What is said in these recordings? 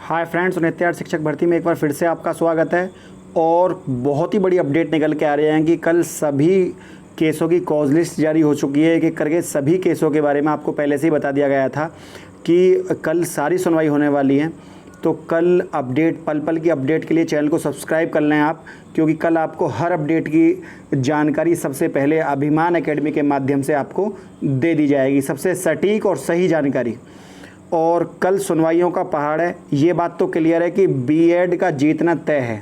Hi friends, नित्य शिक्षक भर्ती में एक बार फिर से आपका स्वागत है। और बहुत ही बड़ी अपडेट निकल के आ रही है कि कल सभी केसों की कॉज लिस्ट जारी हो चुकी है। एक एक करके सभी केसों के बारे में आपको पहले से ही बता दिया गया था कि कल सारी सुनवाई होने वाली है। तो कल अपडेट, पल पल की अपडेट के लिए चैनल को सब्सक्राइब कर लें आप, क्योंकि कल आपको हर अपडेट की जानकारी सबसे पहले अभिमान एकेडमी के माध्यम से आपको दे दी जाएगी, सबसे सटीक और सही जानकारी। और कल सुनवाइयों का पहाड़ है, ये बात तो क्लियर है कि बीएड का जीतना तय है।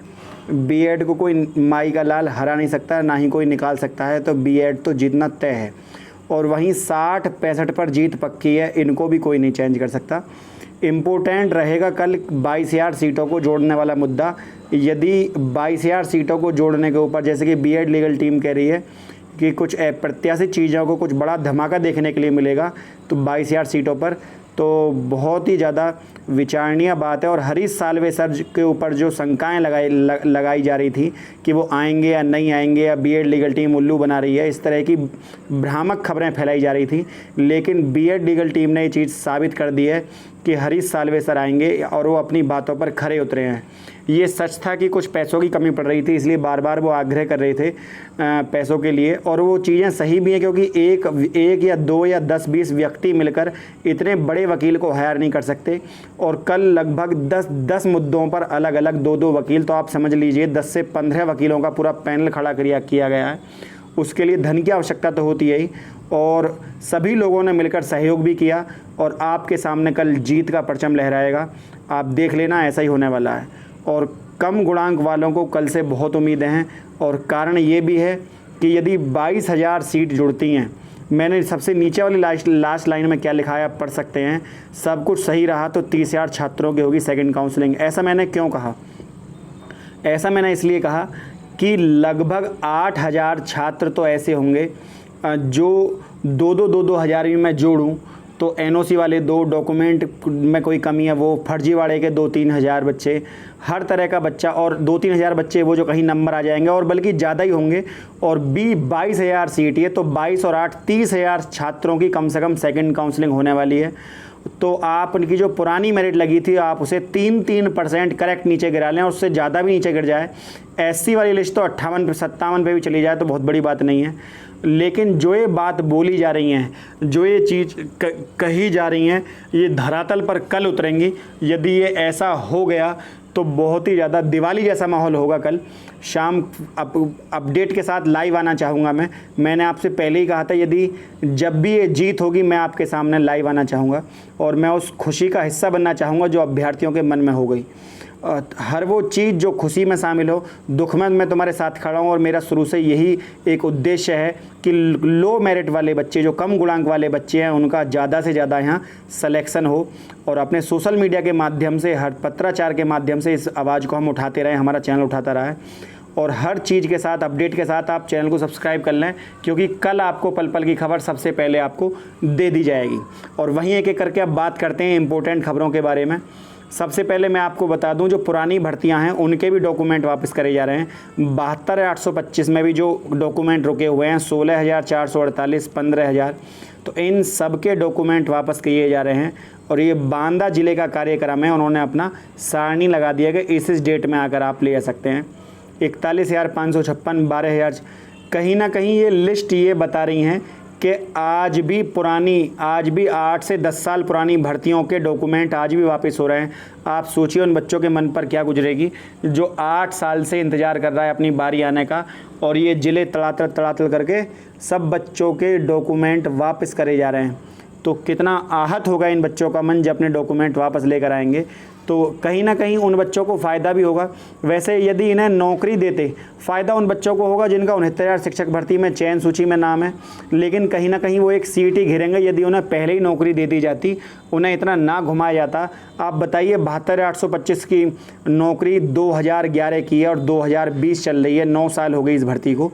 बीएड को कोई माई का लाल हरा नहीं सकता, ना ही कोई निकाल सकता है। तो बीएड तो जीतना तय है। और वहीं 60-65 पर जीत पक्की है, इनको भी कोई नहीं चेंज कर सकता। इम्पोर्टेंट रहेगा कल 22,000 सीटों को जोड़ने वाला मुद्दा। यदि 22,000 सीटों को जोड़ने के ऊपर, जैसे कि बीएड लीगल टीम कह रही है कि कुछ अप्रत्याशित चीज़ों को कुछ बड़ा धमाका देखने के लिए मिलेगा, तो 22,000 सीटों पर तो बहुत ही ज़्यादा विचारणीय बात है। और हरीश साल्वे सर के ऊपर जो शंकाएं लगाई जा रही थी कि वो आएंगे या नहीं आएंगे, या बीएड लीगल टीम उल्लू बना रही है, इस तरह की भ्रामक खबरें फैलाई जा रही थी। लेकिन बीएड लीगल टीम ने ये चीज़ साबित कर दी है कि हरीश साल्वे सर आएंगे और वो अपनी बातों पर खरे उतरे हैं। ये सच था कि कुछ पैसों की कमी पड़ रही थी, इसलिए बार बार वो आग्रह कर रहे थे पैसों के लिए। और वो चीज़ें सही भी हैं, क्योंकि एक या 2 या 10-20 व्यक्ति मिलकर इतने बड़े वकील को हायर नहीं कर सकते। और कल लगभग 10 मुद्दों पर अलग अलग 2-2 वकील, तो आप समझ लीजिए 10 से 15 वकीलों का पूरा पैनल खड़ा किया गया है। उसके लिए धन की आवश्यकता तो होती है ही, और सभी लोगों ने मिलकर सहयोग भी किया। और आपके सामने कल जीत का परचम लहराएगा, आप देख लेना, ऐसा ही होने वाला है। और कम गुणांक वालों को कल से बहुत उम्मीदें हैं। और कारण ये भी है कि यदि 22,000 सीट जुड़ती हैं, मैंने सबसे नीचे वाली लास्ट लाइन में क्या लिखा है आप पढ़ सकते हैं। सब कुछ सही रहा तो 30,000 छात्रों की होगी सेकंड काउंसलिंग। ऐसा मैंने क्यों कहा? ऐसा मैंने इसलिए कहा कि लगभग 8,000 छात्र तो ऐसे होंगे जो 2-2 हज़ार भी मैं जोड़ूँ तो एनओसी वाले 2 डॉक्यूमेंट में कोई कमी है, वो फर्जीवाड़े के 2-3 हज़ार बच्चे, हर तरह का बच्चा, और 2-3 हज़ार बच्चे वो जो कहीं नंबर आ जाएंगे, और बल्कि ज़्यादा ही होंगे। और 22,000 सीट है, तो 22 और 8 30,000 छात्रों की कम से कम सेकंड काउंसलिंग होने वाली है। तो आप उनकी जो पुरानी मेरिट लगी थी, आप उसे 3% करेक्ट नीचे गिरा लें, और उससे ज़्यादा भी नीचे गिर जाए। एससी वाली लिस्ट तो 58-57 पे भी चली जाए तो बहुत बड़ी बात नहीं है। लेकिन जो ये बात बोली जा रही हैं, जो ये चीज़ कही जा रही हैं, ये धरातल पर कल उतरेंगी। यदि ये ऐसा हो गया तो बहुत ही ज़्यादा दिवाली जैसा माहौल होगा। कल शाम अपडेट के साथ लाइव आना चाहूँगा मैंने आपसे पहले ही कहा था, यदि जब भी ये जीत होगी मैं आपके सामने लाइव आना चाहूँगा, और मैं उस खुशी का हिस्सा बनना चाहूँगा जो अभ्यर्थियों के मन में हो गई। हर वो चीज़ जो खुशी में शामिल हो, दुख में मैं तुम्हारे साथ खड़ा हूँ। और मेरा शुरू से यही एक उद्देश्य है कि लो मेरिट वाले बच्चे, जो कम गुणांक वाले बच्चे हैं, उनका ज़्यादा से ज़्यादा यहाँ सिलेक्शन हो। और अपने सोशल मीडिया के माध्यम से, हर पत्राचार के माध्यम से इस आवाज़ को हम उठाते रहें, हमारा चैनल उठाता रहा है। और हर चीज़ के साथ, अपडेट के साथ आप चैनल को सब्सक्राइब कर लें, क्योंकि कल आपको पल पल की खबर सबसे पहले आपको दे दी जाएगी। और वहीं एक एक करके अब बात करते हैं इंपॉर्टेंट खबरों के बारे में। सबसे पहले मैं आपको बता दूं, जो पुरानी भर्तियां हैं उनके भी डॉक्यूमेंट वापस करे जा रहे हैं। 72,825 में भी जो डॉक्यूमेंट रुके हुए हैं, 16,448, 15,000, तो इन सब के डॉक्यूमेंट वापस किए जा रहे हैं। और ये बांदा ज़िले का कार्यक्रम है, उन्होंने अपना सारणी लगा दिया कि इस डेट में आकर आप ले जा सकते हैं। 41,556, 12,000। कहीं ना कहीं ये लिस्ट ये बता रही हैं कि आज भी 8 से 10 साल पुरानी भर्तियों के डॉक्यूमेंट आज भी वापस हो रहे हैं। आप सोचिए उन बच्चों के मन पर क्या गुजरेगी जो 8 साल से इंतज़ार कर रहा है अपनी बारी आने का। और ये ज़िले तड़ातड़ करके सब बच्चों के डॉक्यूमेंट वापस करे जा रहे हैं। तो कितना आहत होगा इन बच्चों का मन जब अपने डॉक्यूमेंट वापस लेकर आएंगे। तो कहीं ना कहीं उन बच्चों को फ़ायदा भी होगा। वैसे यदि इन्हें नौकरी देते, फ़ायदा उन बच्चों को होगा जिनका 69,000 शिक्षक भर्ती में चयन सूची में नाम है। लेकिन कहीं ना कहीं वो एक सीट ही घिरेंगे यदि उन्हें पहले ही नौकरी दे दी जाती, उन्हें इतना ना घुमाया जाता। आप बताइए, 72,825 की नौकरी 2011 की है और 2020 चल रही है, 9 साल हो गई इस भर्ती को।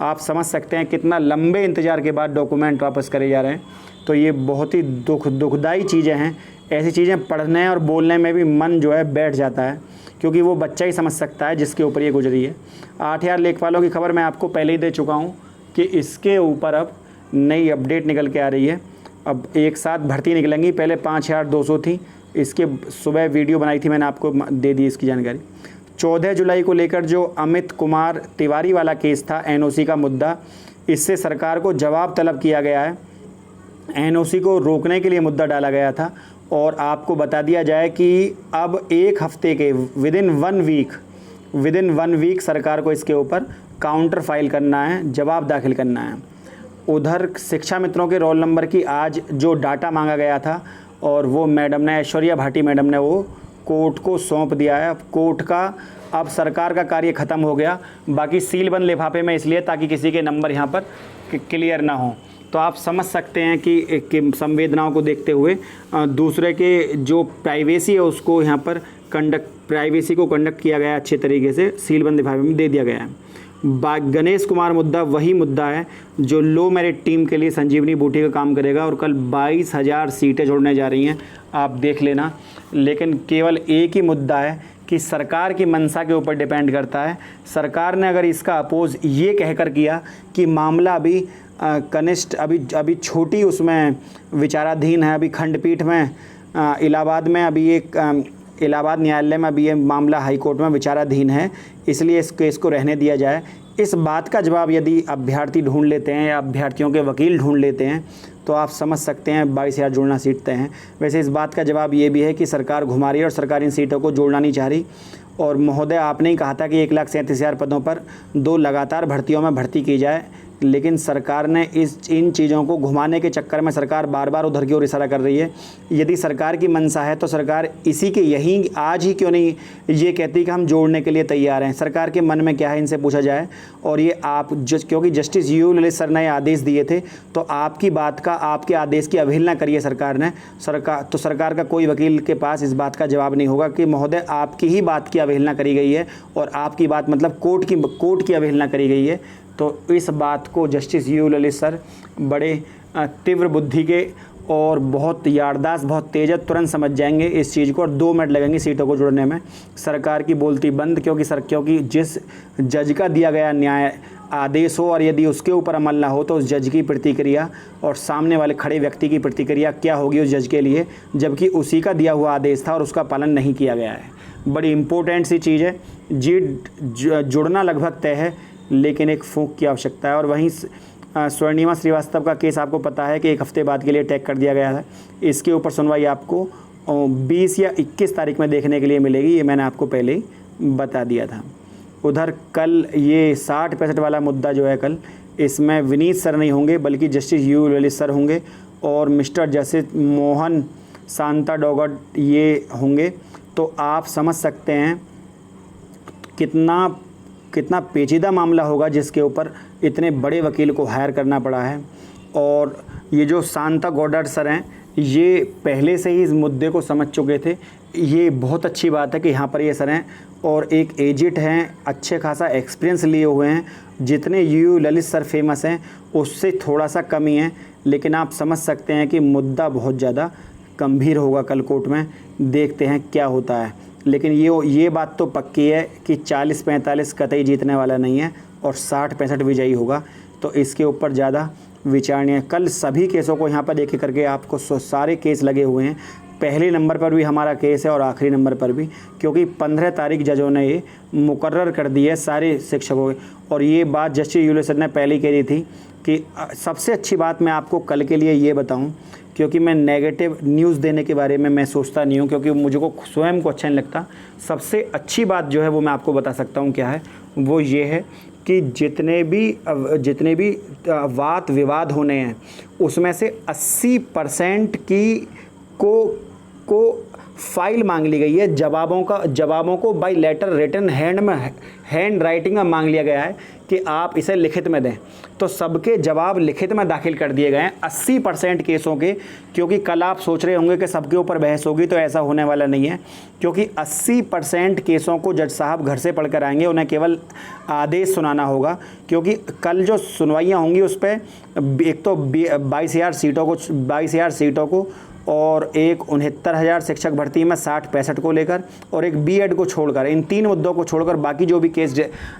आप समझ सकते हैं कितना लंबे इंतज़ार के बाद डॉक्यूमेंट वापस करे जा रहे हैं। तो ये बहुत ही दुखदाई चीज़ें हैं। ऐसी चीज़ें पढ़ने और बोलने में भी मन जो है बैठ जाता है, क्योंकि वो बच्चा ही समझ सकता है जिसके ऊपर ये गुजरी है। 8,000 लेखपालों की खबर मैं आपको पहले ही दे चुका हूँ कि इसके ऊपर अब नई अपडेट निकल के आ रही है। अब एक साथ भर्ती निकलेंगी। पहले 5,200 थी, इसके सुबह वीडियो बनाई थी मैंने, आपको दे दी इसकी जानकारी। 14 जुलाई को लेकर जो अमित कुमार तिवारी वाला केस था, एनओसी का मुद्दा, इससे सरकार को जवाब तलब किया गया है। एनओसी को रोकने के लिए मुद्दा डाला गया था और आपको बता दिया जाए कि अब एक हफ्ते के विदिन वन वीक सरकार को इसके ऊपर काउंटर फाइल करना है, जवाब दाखिल करना है। उधर शिक्षा मित्रों के रोल नंबर की आज जो डाटा मांगा गया था और वो मैडम ने, ऐश्वर्या भाटी मैडम ने वो कोर्ट को सौंप दिया है। कोर्ट का अब सरकार का कार्य ख़त्म हो गया, बाकी सील बंद लिफाफे में इसलिए ताकि किसी के नंबर यहाँ पर क्लियर ना हो। तो आप समझ सकते हैं कि संवेदनाओं को देखते हुए दूसरे के जो प्राइवेसी है उसको यहाँ पर प्राइवेसी को कंडक्ट किया गया, अच्छे तरीके से सील बंद लिफाफे में दे दिया गया है। गणेश कुमार मुद्दा वही मुद्दा है जो लो मेरिट टीम के लिए संजीवनी बूटी का काम करेगा और कल 22,000 सीटें जोड़ने जा रही हैं, आप देख लेना। लेकिन केवल एक ही मुद्दा है कि सरकार की मंशा के ऊपर डिपेंड करता है। सरकार ने अगर इसका अपोज ये कहकर किया कि मामला अभी कनिष्ठ अभी छोटी उसमें विचाराधीन है, अभी खंडपीठ में इलाहाबाद में अभी एक इलाहाबाद न्यायालय में अभी ये मामला हाईकोर्ट में विचाराधीन है, इसलिए इस केस को रहने दिया जाए। इस बात का जवाब यदि अभ्यर्थी ढूंढ लेते हैं या अभ्यर्थियों के वकील ढूंढ लेते हैं तो आप समझ सकते हैं 22,000 जोड़ना सीट तय हैं। वैसे इस बात का जवाब ये भी है कि सरकार घुमा रही है और सरकार इन सीटों को जोड़ना नहीं चाह रही। और महोदय, आपने ही कहा था कि 1,37,000 पदों पर 2 लगातार भर्तियों में भर्ती की जाए, लेकिन सरकार ने इन चीज़ों को घुमाने के चक्कर में सरकार बार बार उधर की ओर इशारा कर रही है। यदि सरकार की मंशा है तो सरकार इसी के यहीं आज ही क्यों नहीं ये कहती कि हम जोड़ने के लिए तैयार हैं। सरकार के मन में क्या है, इनसे पूछा जाए। और ये क्योंकि जस्टिस यू ललित सर ने आदेश दिए थे तो आपकी बात का, आपके आदेश की अवहेलना करिए सरकार ने। सरकार का कोई वकील के पास इस बात का जवाब नहीं होगा कि महोदय आपकी ही बात की अवहेलना करी गई है और आपकी बात मतलब कोर्ट की अवहेलना करी गई है। तो इस बात को जस्टिस यू ललित सर बड़े तीव्र बुद्धि के और बहुत याददाश्त, बहुत तेज, तुरंत समझ जाएंगे इस चीज़ को और 2 मिनट लगेंगे सीटों को जोड़ने में। सरकार की बोलती बंद, क्योंकि जिस जज का दिया गया न्याय आदेश हो और यदि उसके ऊपर अमल ना हो तो उस जज की प्रतिक्रिया और सामने वाले खड़े व्यक्ति की प्रतिक्रिया क्या होगी उस जज के लिए, जबकि उसी का दिया हुआ आदेश था और उसका पालन नहीं किया गया है। बड़ी इम्पोर्टेंट सी चीज़ है जी। जुड़ना लगभग तय है, लेकिन एक फूंक की आवश्यकता है। और वहीं स्वर्णिमा श्रीवास्तव का केस आपको पता है कि 1 हफ्ते बाद के लिए टैग कर दिया गया है। इसके ऊपर सुनवाई आपको 20 या 21 तारीख में देखने के लिए मिलेगी, ये मैंने आपको पहले ही बता दिया था। उधर कल ये 60-65 वाला मुद्दा जो है कल, इसमें विनीत सर नहीं होंगे बल्कि जस्टिस यू ललित सर होंगे और मिस्टर जस्टिस मोहन शांताडोगट ये होंगे। तो आप समझ सकते हैं कितना पेचीदा मामला होगा जिसके ऊपर इतने बड़े वकील को हायर करना पड़ा है। और ये जो शांता गौडर सर हैं ये पहले से ही इस मुद्दे को समझ चुके थे। ये बहुत अच्छी बात है कि यहाँ पर ये सर हैं और एक एजेड हैं, अच्छे खासा एक्सपीरियंस लिए हुए हैं। जितने यू ललित सर फेमस हैं उससे थोड़ा सा कम ही हैं, लेकिन आप समझ सकते हैं कि मुद्दा बहुत ज़्यादा गंभीर होगा कल कोर्ट में। देखते हैं क्या होता है, लेकिन ये बात तो पक्की है कि 40-45 कतई जीतने वाला नहीं है और 60-65 विजयी होगा। तो इसके ऊपर ज़्यादा विचार नहीं है। कल सभी केसों को यहाँ पर देख करके आपको सारे केस लगे हुए हैं। पहले नंबर पर भी हमारा केस है और आखिरी नंबर पर भी, क्योंकि 15 तारीख जजों ने ये मुकर्रर कर दी है सारे शिक्षकों की। और ये बात जस्टिस यू ललित सर ने पहले ही कह दी थी कि सबसे अच्छी बात मैं आपको कल के लिए ये बताऊं, क्योंकि मैं नेगेटिव न्यूज़ देने के बारे में मैं सोचता नहीं हूं, क्योंकि मुझे को स्वयं को अच्छा नहीं लगता। सबसे अच्छी बात जो है वो मैं आपको बता सकता हूं क्या है, वो ये है कि जितने भी वाद विवाद होने हैं उसमें से 80% को फाइल मांग ली गई है। जवाबों को by letter written hand writing में मांग लिया गया है कि आप इसे लिखित में दें। तो सबके जवाब लिखित में दाखिल कर दिए गए हैं 80% केसों के। क्योंकि कल आप सोच रहे होंगे कि सबके ऊपर बहस होगी, तो ऐसा होने वाला नहीं है, क्योंकि 80% केसों को जज साहब घर से पढ़कर आएंगे, उन्हें केवल आदेश सुनाना होगा। क्योंकि कल जो सुनवाइयाँ होंगी उस पर एक तो 22,000 सीटों को और एक 69,000 शिक्षक भर्ती में 60-65 को लेकर, और एक बीएड को छोड़कर, इन 3 मुद्दों को छोड़कर बाकी जो भी केस,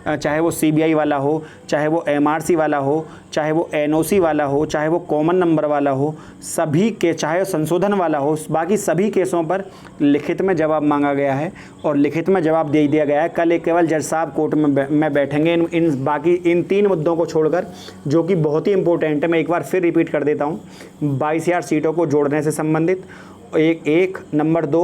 चाहे वो सीबीआई वाला हो, चाहे वो एमआरसी वाला हो, चाहे वो एनओसी वाला हो, चाहे वो कॉमन नंबर वाला हो, सभी के, चाहे संशोधन वाला हो, बाकी सभी केसों पर लिखित में जवाब मांगा गया है और लिखित में जवाब दे दिया गया है। कल एक केवल जज साहब कोर्ट में बैठेंगे इन 3 मुद्दों को छोड़कर, जो कि बहुत ही इंपॉर्टेंट है। मैं एक बार फिर रिपीट कर देता हूँ। 22,000 सीटों को जोड़ने से संबंधित एक नंबर 2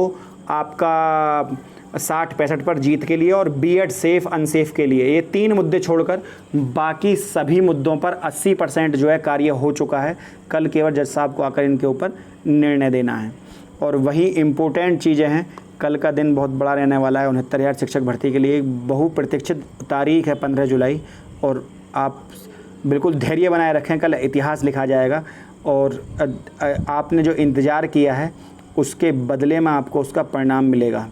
आपका 60-65 पर जीत के लिए, और बीएड सेफ अनसेफ के लिए। ये 3 मुद्दे छोड़कर बाकी सभी मुद्दों पर 80% जो है कार्य हो चुका है। कल केवल जज साहब को आकर इनके ऊपर निर्णय देना है। और वही इम्पोर्टेंट चीज़ें हैं, कल का दिन बहुत बड़ा रहने वाला है 69,000 शिक्षक भर्ती के लिए। एक बहुप्रतीक्षित तारीख है 15 जुलाई, और आप बिल्कुल धैर्य बनाए रखें, कल इतिहास लिखा जाएगा। और आपने जो इंतज़ार किया है उसके बदले में आपको उसका परिणाम मिलेगा।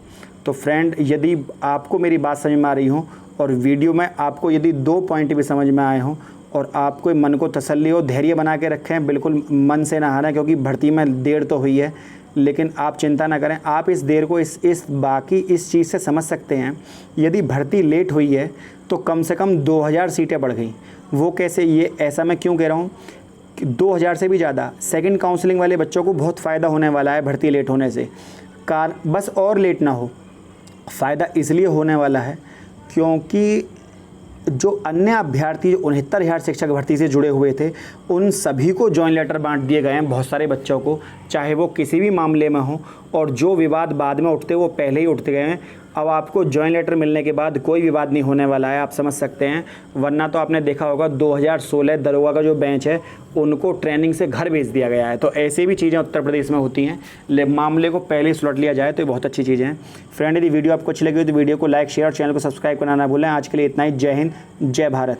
तो फ्रेंड, यदि आपको मेरी बात समझ में आ रही हो और वीडियो में आपको यदि 2 पॉइंट भी समझ में आए हों और आपको मन को तसल्ली हो, धैर्य बना के रखें, बिल्कुल मन से ना हारें, क्योंकि भर्ती में देर तो हुई है, लेकिन आप चिंता ना करें। आप इस देर को इस चीज़ से समझ सकते हैं। यदि भर्ती लेट हुई है तो कम से कम 2,000 सीटें बढ़ गई। वो कैसे, ये ऐसा मैं क्यों कह रहा हूँ कि 2,000 से भी ज़्यादा सेकंड काउंसलिंग वाले बच्चों को बहुत फ़ायदा होने वाला है भर्ती लेट होने से। बस और लेट ना हो, फ़ायदा इसलिए होने वाला है क्योंकि जो अन्य अभ्यर्थी जो 69,000 शिक्षक भर्ती से जुड़े हुए थे, उन सभी को जॉइंट लेटर बांट दिए गए हैं, बहुत सारे बच्चों को, चाहे वो किसी भी मामले में हो। और जो विवाद बाद में उठते वो पहले ही उठते गए हैं। अब आपको जॉइंट लेटर मिलने के बाद कोई विवाद नहीं होने वाला है, आप समझ सकते हैं। वरना तो आपने देखा होगा 2016 दरोगा का जो बेंच है उनको ट्रेनिंग से घर भेज दिया गया है। तो ऐसी भी चीज़ें उत्तर प्रदेश में होती हैं। मामले को पहले ही सुलट लिया जाए तो ये बहुत अच्छी चीज़ें हैं। फ्रेंड, यदि वीडियो आपको अच्छी लगी हो तो वीडियो को लाइक, शेयर और चैनल को सब्सक्राइब करना ना भूलें। आज के लिए इतना ही। जय हिंद, जय भारत।